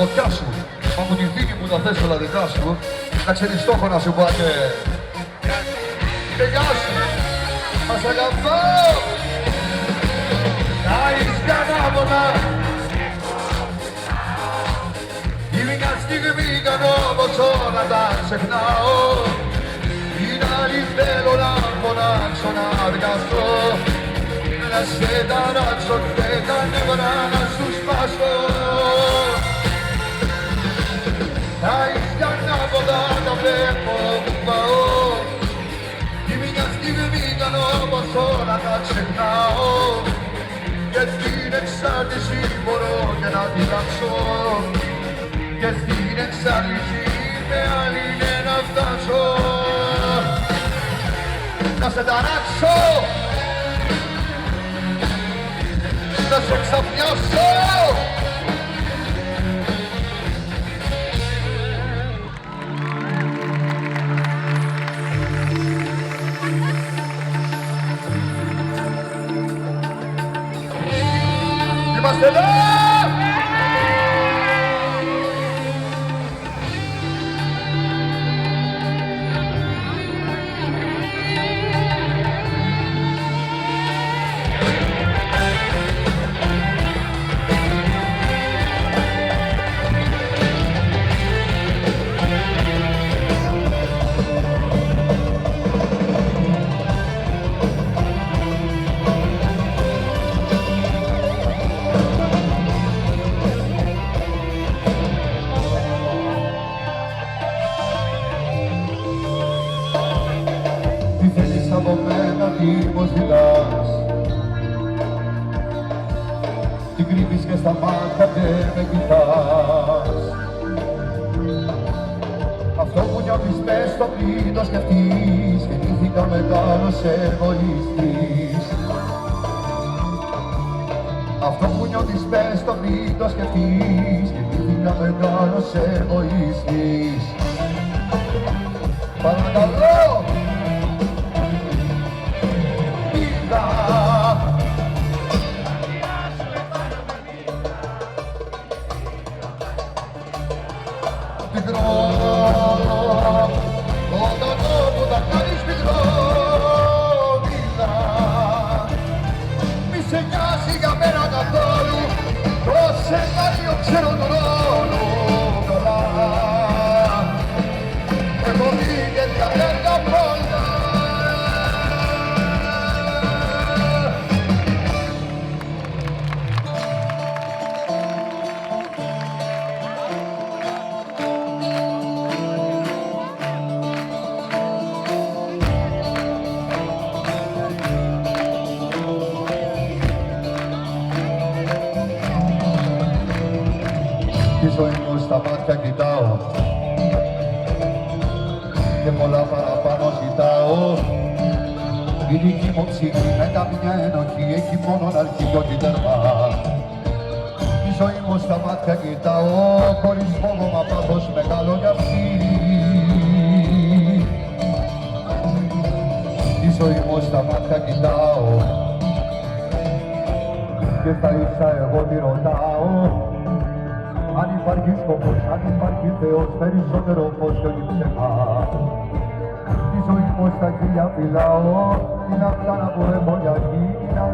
φωτιά σου. Μα μου τη δίνει που τα θες όλα δικά σου. Να ξέρεις στόχο να σου πάτε. Και γεια σου. Μας αγαπάω. Να είσαι κανένα. Είναι μια στιγμή κάνω πως όλα τα ξεχνάω. Είναι άλλη θέλω να φωνάξω να δικαστώ. Να σε ταράξω και τα νεύρα να σου σπάσω. Να είσαι κανένα τα βλέπω που πάω. Είναι μια στιγμή κάνω πως όλα τα ξεχνάω. Και στην εξάρτηση μπορώ και να τη αλλάξω. Και στην εξάρτηση με άλλη είναι να φτάσω. Να σε ταράξω, να σε ξαφνιάσω. Είμαστε εδώ! Από μένα τι πως ζητάς. Την κρύβεις και στα μάτια και με κοιτάς. Αυτό που νιώθεις μες στο πριν το σκεφτείς. Γεννήθηκα μεγάλος εγωιστής. Αυτό που νιώθεις μες στο πριν το σκεφτείς. Γεννήθηκα μεγάλος εγωιστής. Παρακαλώ! Όταν όπου θα κάνεις μικρό μίλα. Μη σε νοιάζει για μένα καθόλου. Το σενάριο ξέρω τον ρόλο καλά. Έχω δει και διαλέγα πολλά. Τη ζωή μου στα μάτια κοιτάω και πολλά παραπάνω ζητάω. Η δική μου ψυχή μετά μια ενοχή έχει μόνο αρχή κι όχι τέρμα. Τη ζωή μου στα μάτια κοιτάω χωρίς φόβο μα πάθος μεγάλο για αυτή. Τη ζωή μου στα μάτια κοιτάω και στα ίσα εγώ τη ρωτάω. Αν υπάρχει σκοπός, αν υπάρχει Θεός, περισσότερο φως κι όχι ψέμα. Τη ζωή μου στα χίλια φυλάω, είναι αυτά να που έχω για εκείνα